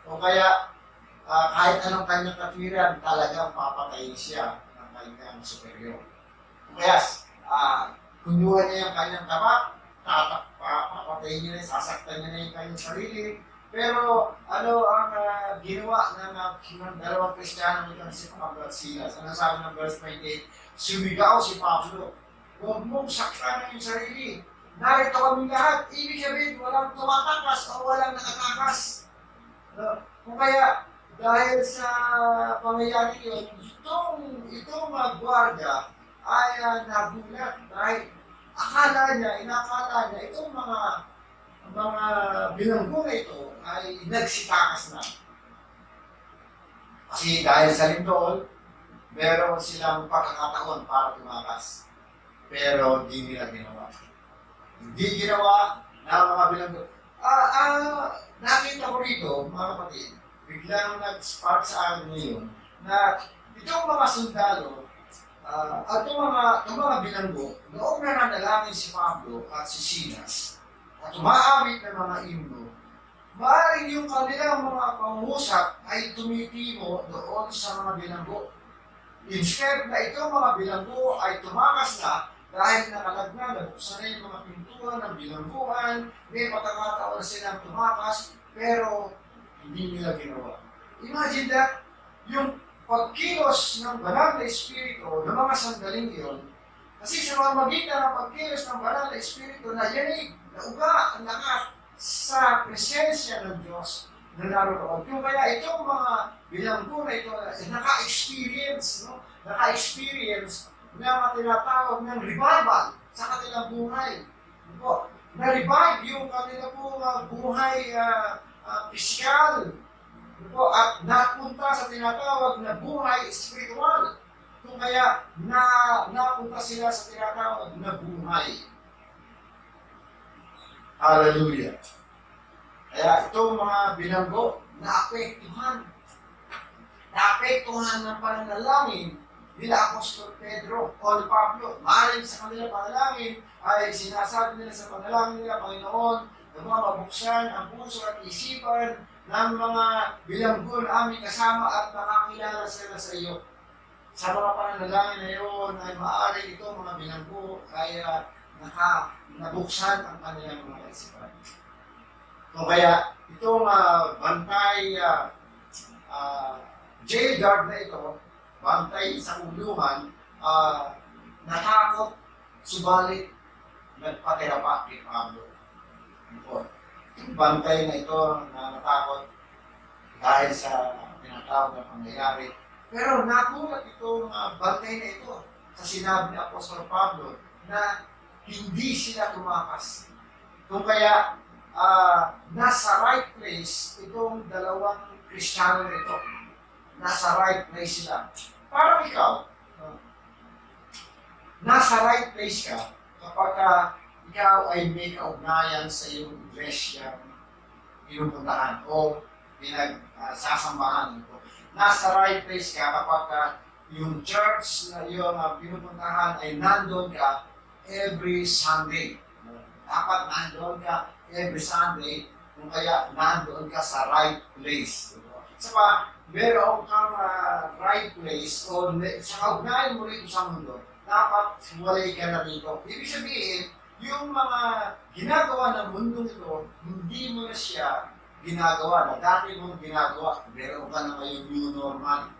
O kaya, kahit anong kanyang katwiran, talagang papatayin siya ng kanyang superior. Kaya, kunyuhan niya yung kanyang tamak, papatayin niya na, sasaktan niya na yung kanyang sarili. Pero ano ang ginawa ng dalawang Kristiyano nito si Pablo at Silas? Ano sabi ng verse 28? Sumigaw si Pablo, huwag mong saktan ang iyong sarili. Narito kami lahat. Ibig sabihin, walang tumatakas o walang nakatakas. Kung kaya, dahil sa pangyayari yun, itong gwardiya ay nagulat dahil inakala niya, itong mga bilanggo na ito ay nagsitakas na. Kasi dahil sa lindol, meron silang pagkakataon para tumakas. Pero hindi nila ginawa. Hindi ginawa ng mga bilanggo. Nakita ko rito, mga kapatid, biglang nag-spark sa akin ngayon na itong mga sundalo at itong mga bilanggo, noong nananalangin si Pablo at si Silas, at umaawit ng mga himno, maaaring yung kanilang mga pangusap ay tumitimo doon sa mga bilanggo. Instead na itong mga bilanggo ay tumakas na dahil nakalagna, nabuksan na yung mga pintuan ng bilangguan, may pagkakataon silang tumakas, pero hindi nila ginawa. Imagine that, yung pagkilos ng banal na espiritu ng mga sandaling iyon, kasi sa mga magitan ng pagkilos ng banal na espiritu na yanig, nauga ang lahat sa presensya ng Diyos na naroon. Kung kaya itong mga bilanggo na ito, naka-experience na tinatawag ng revival sa kanilang buhay. Na-revive yung kanilang buhay pisikal. At napunta sa tinatawag na buhay spiritual. Kung kaya napunta sila sa tinatawag na buhay. Hallelujah. Kaya itong mga bilanggo, naapektuhan ng pananalangin nila Apostol Pedro o ni Pablo. Maaaring sa kanila panalangin ay sinasabi nila sa panalangin nila, Panginoon, na mabuksan ang puso at isipan ng mga bilanggo na aming kasama at makakilala sila sa iyo. Sa mga pananalangin na iyon ay maaaring itong mga bilanggo ay nabuksan ang kanilang mga isipan. So kaya itong bantay jail guard na ito, bantay sa kulungan, natakot, subalit nagpatira pa kay Pablo. Bantay na ito na natakot dahil sa tinatawag na pangyayari. Pero nagulat itong bantay na ito sa sinabi ni Apostol Pablo na hindi sila tumakas. Kung kaya nasa right place itong dalawang Kristiyano nito. Nasa right place sila. Parang ikaw, nasa right place ka kapag ikaw ay may kaugnayan sa iyong iglesia pinupuntahan o pinagsasambahan ito. Nasa right place ka kapag yung church na iyong pinupuntahan ay nandun ka every Sunday. Dapat nandun ka every Sunday kung kaya nandun ka sa right place. Sa meron kang right place o sa kaugnayan mo rito sa mundo, dapat walay ka na dito. Ibig sabihin, yung mga ginagawa ng mundo ito, hindi mo na siya ginagawa na dati mong ginagawa. Meron ka na ngayong new normal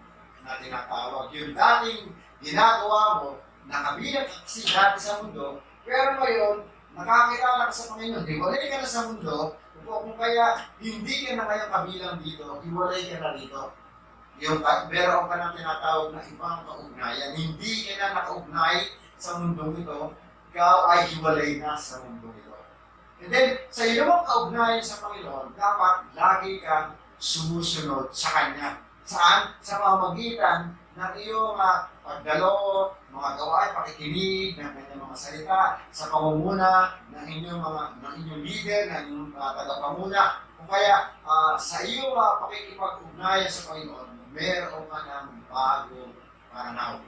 na tinatawag. Yung dating ginagawa mo, nakabilang kasi dati sa mundo, pero ngayon, nakakilala ka sa Panginoon, hiwalay ka na sa mundo, kung kaya hindi ka na ngayon kabilang dito, hiwalay ka na dito. Yung meron ka na tinatawag na ibang kaugnayan, hindi ka na nakaugnay sa mundong ito, ikaw ay hiwalay na sa mundong ito. And then, sa iyong kaugnayan sa Panginoon, dapat lagi kang sumusunod sa Kanya. Saan? Sa pamamagitan ng iyong pagdalo, mga gawain, pakikinig ng kanyang mga salita, sa pamumuna ng inyong leader, ng inyong tagapamuna. Kung kaya sa iyong pakikipag-ugnayan sa Panginoon, meron ka ng bagong pananaw.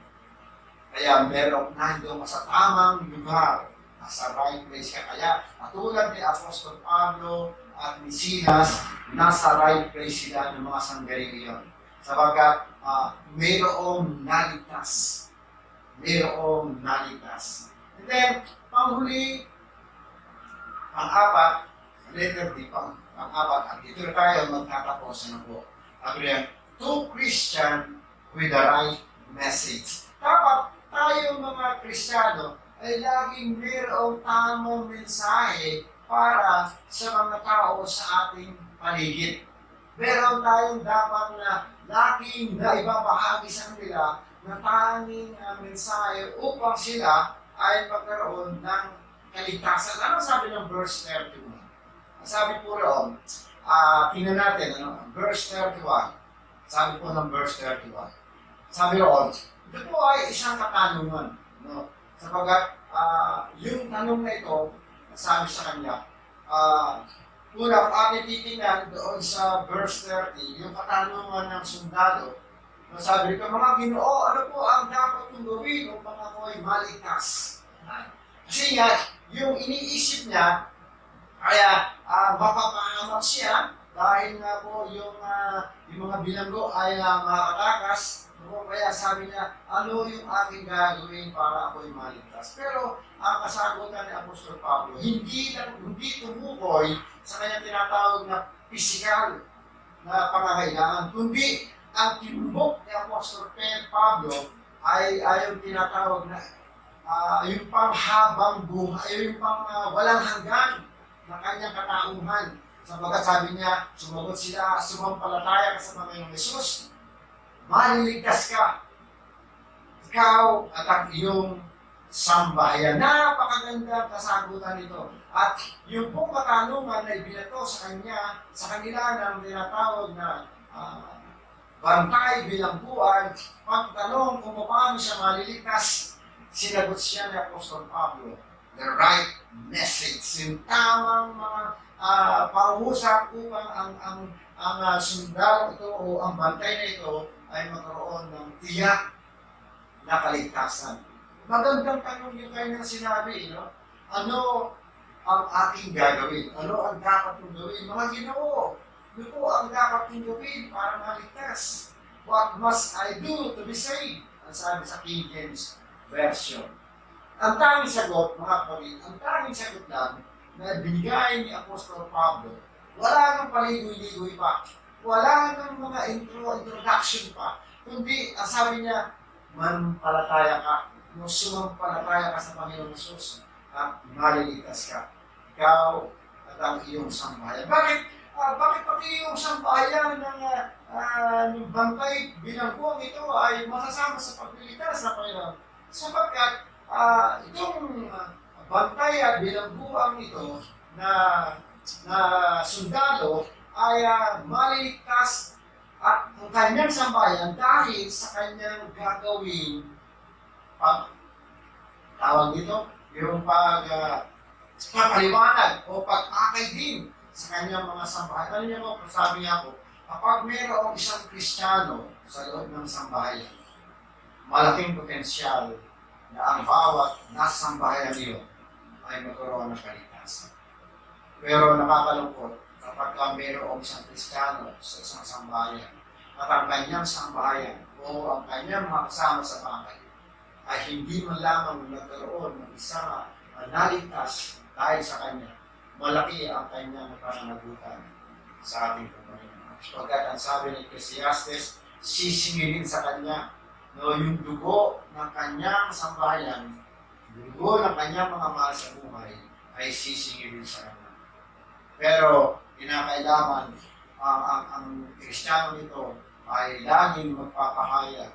Kaya merong nandun ka sa tamang lugar, nasa right place ka. Kaya katulad ni Apostol Pablo at ni Silas, nasa right place sila ng mga sanggaling iyon. Sapagkat mayroong naligtas. Mayroong naligtas. And then, panghuli, pang-apat, letter D, pang-apat, at dito na tayo magtatapos na po. Sabi niya, to Christian with the right message. Dapat tayo mga Kristiyano ay laging mayroong tamang mensahe para sa mga tao sa ating paligid. Meron tayong dapat na laging naibabahagi sa kanila na tanging mensahe upang sila ay magkaroon ng kaligtasan. Ano sabi ng verse 31? Ang sabi po roon, tingnan natin, verse 31. Sabi po ng verse 31. Sabi roon, ito po ay isang katanungan. No? Sapagat yung tanong na ito, sabi sa kanya, una, ating titingnan doon sa verse 30, yung katanungan ng sundalo, sabi ko, mga Ginoo, ano po ang dapat kong gawin upang ako'y maligtas? Kasi nga, yung iniisip niya, kaya mapapahamak siya dahil nga po yung mga bilanggo ay makatakas. Kaya sabi niya, ano yung aking gagawin para ako'y maligtas? Pero ang kasagutan ni Apostol Pablo, hindi tumukoy sa kanyang tinatawag na physical na pangangailangan, kundi ang timbok ni Apostol Pablo ay yung tinatawag na yung panghabang buhay, yung pang walang hanggan na kanyang katauhan. Sabagat sabi niya, sumagot sila, sumampalataya ka sa Panginoong Hesus, maliligtas ka. Ikaw at ang iyong sambahayan. Napakagandang kasagutan nito. At yung pong katanungan na ibinato sa kanila ng tinatawag na bantay bilangguan, pagtanong kung paano siya maliligtas, sinagot siya ni Apostol Pablo, the right message, yung tamang mga pangusap upang ang sundalo ito o ang bantay na ito ay magkaroon ng tiyak na kaligtasan. Magandang tanong yung kanyang sinabi, no? Ano ang aking gagawin? Ano ang dapat kong gawin? Mga Ginoo, ano po ang dapat kong gawin para maligtas? What must I do to be saved? Ang sabi sa King James Version. Ang tanging sagot, mga kapatid, ang tanging sagot lang na binigay ni Apostol Pablo, wala nang paligoy-ligoy pa, wala nang mga introduction pa, kundi ang sabi niya, manpalataya ka, sumampalataya ka sa Panginoong Hesus at maliligtas ka, ikaw at ang iyong sambahayan. Bakit pati yung sambahayan ng bantay bilangguang ito ay masasama sa pagliligtas na Panginoon? Sapagkat itong bantay at bilangguang ito na sundalo ay maliligtas at ang kanyang sambahayan dahil sa kanyang gagawin tawag dito, yung papaliwanag o pag-akay din sa kanyang mga sambahayan. Ano niyo po, sabi niya po, kapag mayroong isang Kristiyano sa loob ng sambahayan, malaking potensyal na ang bawat nasa sambahayan niyo ay magkaroon ng kaligtasan. Pero nakakalungkot kapag mayroong isang Kristiyano sa isang sambahayan at ang kanyang sambahayan o ang kanyang mga kasama sa bahay ay hindi man lamang nagkaroon ng isang naligtas dahil sa kanya, malaki ang kanyang pananagutan sa ating Panginoon. Sapagkat ang sabi ni Ecclesiastes, sisingilin sa kanya yung dugo ng kanyang sambahayan, dugo ng kanyang mga mahal sa buhay ay sisingilin sa kanya. Pero kinakailangan ang Kristiyano nito ay laging magpapahayag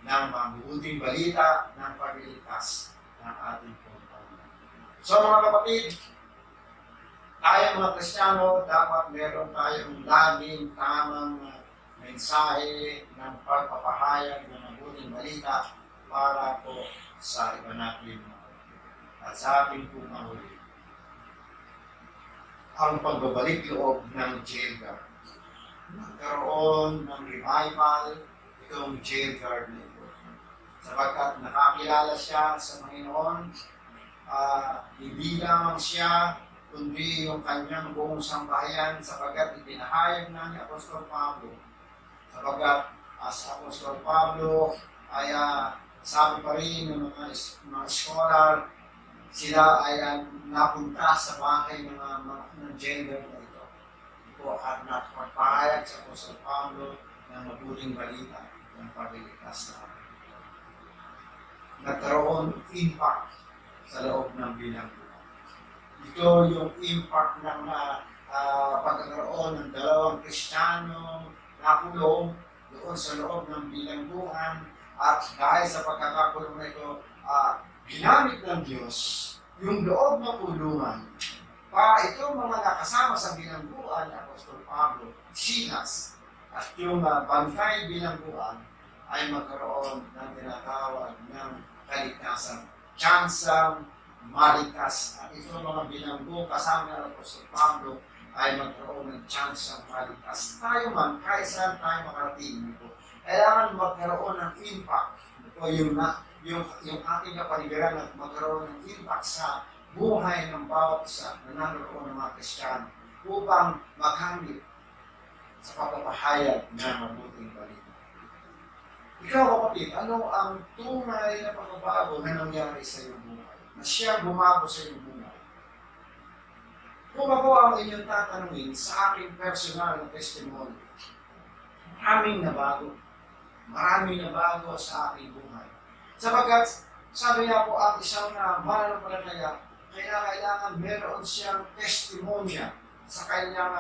ng mabuting balita ng pagliligtas ng ating Panginoon. So mga kapatid, tayo mga Kristiyano, dapat meron tayong laging tamang mensahe ng pagpapahayag ng mabuting balita para po sa iba natin at sa ating pumahuli. Ang pagbabalik loob ng jail guard. Nagkaroon ng revival itong jail guard nito. sapagkat nakakilala siya sa Panginoon. Hindi lamang siya, kundi yung kanyang buong sambahayan, sapagkat ipinahayag na ni Apostol Pablo. Sapagkat sa Apostol Pablo ay sabi pa rin ng mga scholar, sila ay napunta sa bahay ng gender na ito. At nakapagpahayag sa Apostol Pablo ng mabuting balita ng pagliligtas na nagkaroon impact sa loob ng bilangguan. Ito yung impact ng pagkakaroon ng dalawang Kristiyanong nakulong doon sa loob ng bilangguan, at dahil sa pagkakakulong na ito, ginamit ng Diyos yung loob ng kulungan para itong mga nakasama sa bilangguan ni Apostol Pablo, Silas, at yung bantay bilangguan ay magkaroon ng tinatawag ng kaligtasan, tsansang maligtas. At itong mga bilanggo kasama ng Apostol Pablo ay magkaroon ng tsansang maligtas. Tayo man, kahit saan tayo makarating nito, kailangan magkaroon ng impact o yung ating kapaligiran at magkaroon ng impact sa buhay ng bawat isa na naroon ng mga Kristiyano upang makamit sa pagpapahayag ng mabuting balita. Ikaw, kapatid, ano ang tunay na pagbabago na nangyari sa iyong buhay? Na siyang bumago sa iyong buhay? Kung ako ang inyong tatanungin sa aking personal na testimony, maraming nabago. Maraming nabago sa aking buhay. Sapagkat, sabi nga po, ang isang mananampalataya, kailangan meron siyang testimonya sa kanyang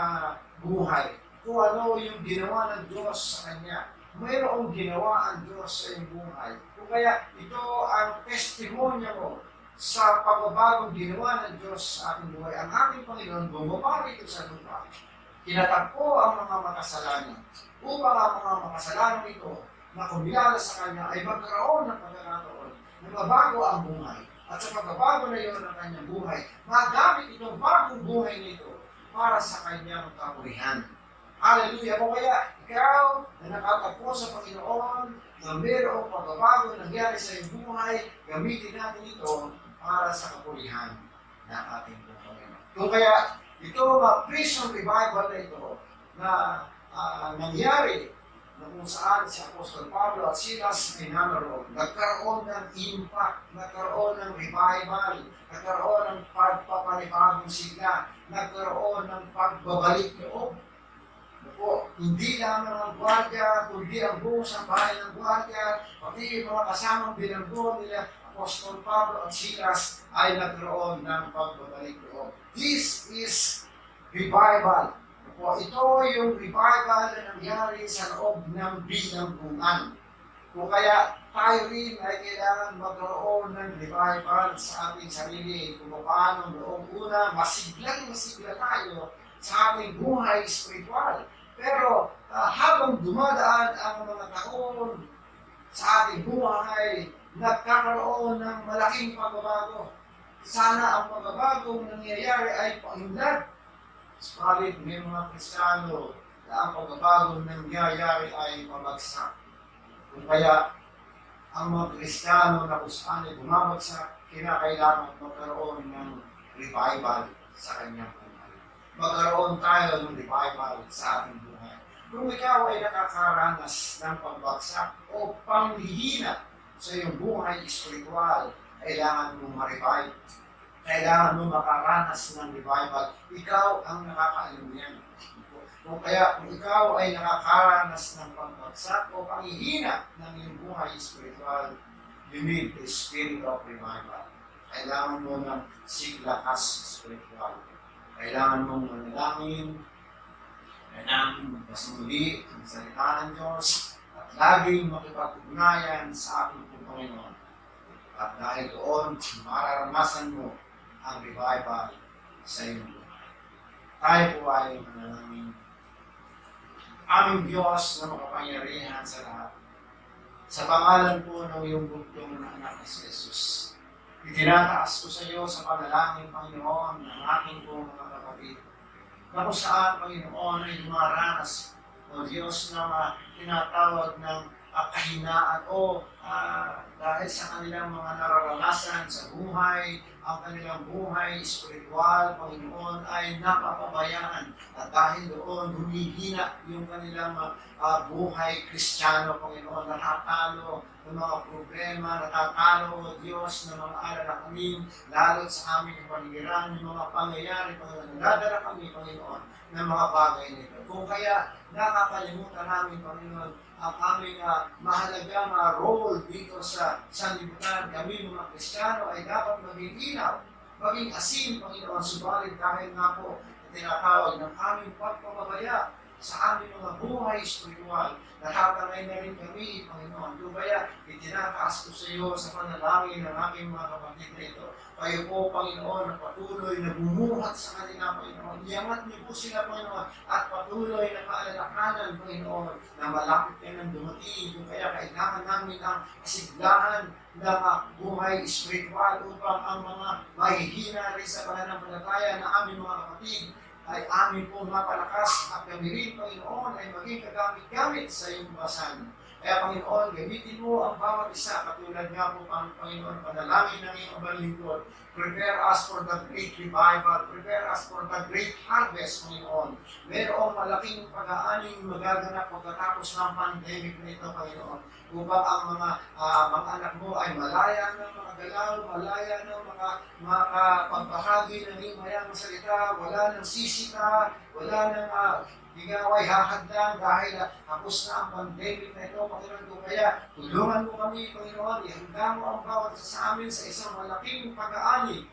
buhay. Kung ano yung ginawa ng Diyos sa kanya. Mayroong ginawa ang Diyos sa iyong buhay. Kung kaya ito ang testimonya mo sa pagbabagong ginawa ng Diyos sa ating buhay. Ang ating Panginoon bumaba rito sa lupa. Tinatagpo ang mga makasalanan upang ang mga makasalanan ito na kumilala sa Kanya ay magkaroon ng pagkakataon na mabago ang buhay. At sa pagbabago na iyon ng kanyang buhay, magamit itong bagong buhay nito para sa kanyang kapurihan. Hallelujah! Kung kaya ikaw na nakatagpo sa Panginoon na mayroong pagbabago nangyari sa iyong buhay, gamitin natin ito para sa kapurihan ng ating Panginoon. Kung kaya ito prison revival na ito na nangyari na kung saan si Apostol Pablo at Silas ay naroon, nagkaroon ng impact, nagkaroon ng revival, nagkaroon ng pagpapanibagong sigla, nagkaroon ng pagbabalik loob. Hindi lamang ang gwardiya, kundi ang buong sambahay ng gwardiya, pati yung mga kasamang bilanggo nila, Apostol Pablo at Silas ay nagkaroon ng pagbabalik loob. This is revival. Ito yung revival na nangyari sa loob ng bilangguan. Kung kaya tayo rin ay kailangan magkaroon ng revival sa ating sarili. Kung paano noong una, masiglang tayo sa ating buhay spiritual. Pero habang dumadaan ang mga taon sa ating buhay, nagkakaroon ng malaking pagbabago. Sana ang pagbabagong nangyayari ay paunlad. Subalit may mga Kristiyano na ang pagbabagong nangyayari ay pabagsak. Kung kaya ang mga Kristiyano na kung saan ay bumabagsak, kinakailangan magkaroon ng revival sa kanyang buhay. Magkaroon tayo ng revival sa ating buhay. Kung ikaw ay nakakaranas ng pagbagsak o panghihina sa iyong buhay espiritual, kailangan mong ma-revive. Kailangan mo makaranas ng revival. Ikaw ang nakakaalam yan. Kung ikaw ay nakakaranas ng pagbagsak o panghihina ng iyong buhay spiritual, you need the spirit of revival. Kailangan mo ng siglakas spiritual. Kailangan mong manalangin, kailangan magsumuli ang salita ng Diyos, at laging makipag-ugnayan sa ating Panginoon. At dahil doon, mararanasan mo ang revival sa iyong buhay. Tayo po ay manalangin. Aming Diyos na makapangyarihan sa lahat, sa pangalan po ng iyong bugtong na anak ni Jesus, itinataas ko sa iyo sa panalangin, Panginoon, ng aking po mga kapatid, na kung saan, Panginoon, ay dumaranas, O Diyos, na tinatawag ng kahinaan o dahil sa kanilang mga nararanasan sa buhay, ang kanilang buhay spiritual, Panginoon, ay napapabayaan. At dahil doon, humihina yung kanilang buhay Kristiyano, Panginoon, natatalo ng mga problema, natatalo, O Diyos, ng mga alalahanin, lalo sa aming paligiran, yung mga pangyayari, Panginoon, nadala kami, Panginoon, ng mga bagay nito. Kung kaya, nakakalimutan namin, Panginoon, ang aming mahalagang role dito sa sanlibutan. Kami mga Kristiyano ay dapat maging ilaw, maging asin, Panginoon. Subalit dahil nga po tinatawag ng aming pagpapabaya sa aming mga buhay spiritual, natatangay na rin kami, Panginoon. Kaya itinataas ko sa iyo sa panalangin ng aking mga kapatid na ito. Kayo po, Panginoon, na patuloy na bumuhat sa kanila, Panginoon. Iangat niyo po sila, Panginoon, at patuloy na kaalalahanan, Panginoon, na malapit kayo ng dumating. Kung kaya kailangan namin ang kasiglahan ng buhay spiritual upang ang mga mahihina rin sa pananampalataya na aming mga kapatid ay amin pong mapalakas at kami rin, Panginoon, ay maging kagamit-gamit sa iyong basan. Kaya, Panginoon, gamitin mo ang bawat isa, katulad nga po, Panginoon, panalangin ng iyong balingkod. Prepare us for the great revival. Prepare us for the great harvest, Panginoon. Mayroong malaking pag-aaning magaganap pagkatapos ng pandemic na ito, Panginoon. Upang ang mga anak mo ay malaya ng mga galaw, malaya ng mga pagbahagi ng iyong mayang salita, wala ng sisika, wala ng ikaw ay hahadlang dahil tapos na ang pandemic na ito, Panginoon. Kung kaya, tulungan mo kami, Panginoon, ihanda mo ang bawat sa amin sa isang malaking pag-aani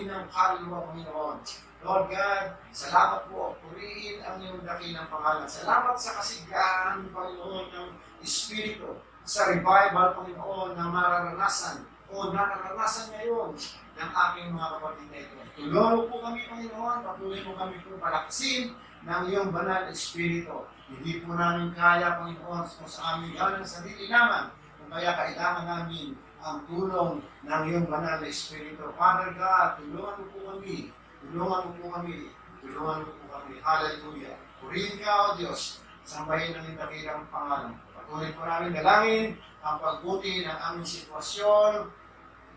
ng kaluluwa, Panginoon. Lord God, salamat po, purihin ang iyong dakilang pangalan. Salamat sa kasiglahan, Panginoon, ng Espiritu, sa revival, Panginoon, na mararanasan o nararanasan ngayon ng aking mga kapatid na ito. Tulungan po kami, Panginoon, patuloy mo kami po palakasin ng iyong banal na Espiritu. Hindi po namin kaya, Panginoon, kung sa amin galang sarili naman, kung kaya kailangan namin ang tulong ng iyong banal na Espiritu. Father God, tulungan mo po kami, tulungan mo po kami, tulungan mo po kami. Hallelujah. Purihin ka, O Diyos, sambahin ng iyong dakilang pangalan. Patuloy po namin dalangin ang pagbuti ng aming sitwasyon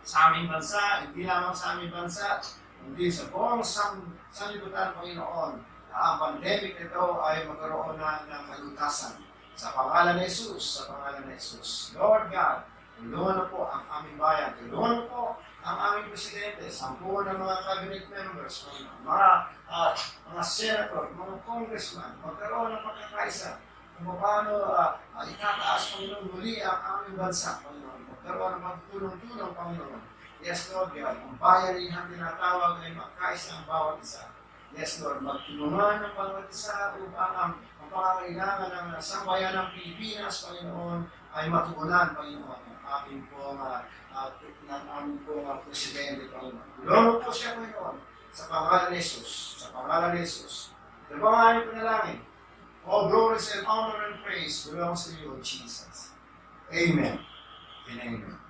sa aming bansa, hindi lamang sa aming bansa, hindi sa buong sanlibutan, Panginoon, na ang pandemic ito ay magkaroon na ng kalutasan. Sa pangalan ni Jesus, sa pangalan ni Jesus. Lord God, tulungan na po ang aming bayan, tulungan na po ang aming presidente, 10 ng mga cabinet members, mga senator, mga congressman, magkaroon ng pagkakaisa kung paano itataas, Panginoon, muli ang aming bansa, Panginoon. Magkaroon ng magtulong-tulong, Panginoon. Yes, Lord God, ang bayanihan tinatawag ay magkaisa ang bawat isa. Yes, Lord, magtulungan ng bawat isa upang ang pangangailangan ng sambayan ng Pilipinas, Panginoon, ay matugunan, Panginoon, ng aming pong presidente, Panginoon. Tulungan po siya, Panginoon, sa pangalan ni Jesus, sa pangalan ni Jesus. Ito ba ang aming panalangin? All glories and honor and praise belongs to you, Jesus. Amen and amen.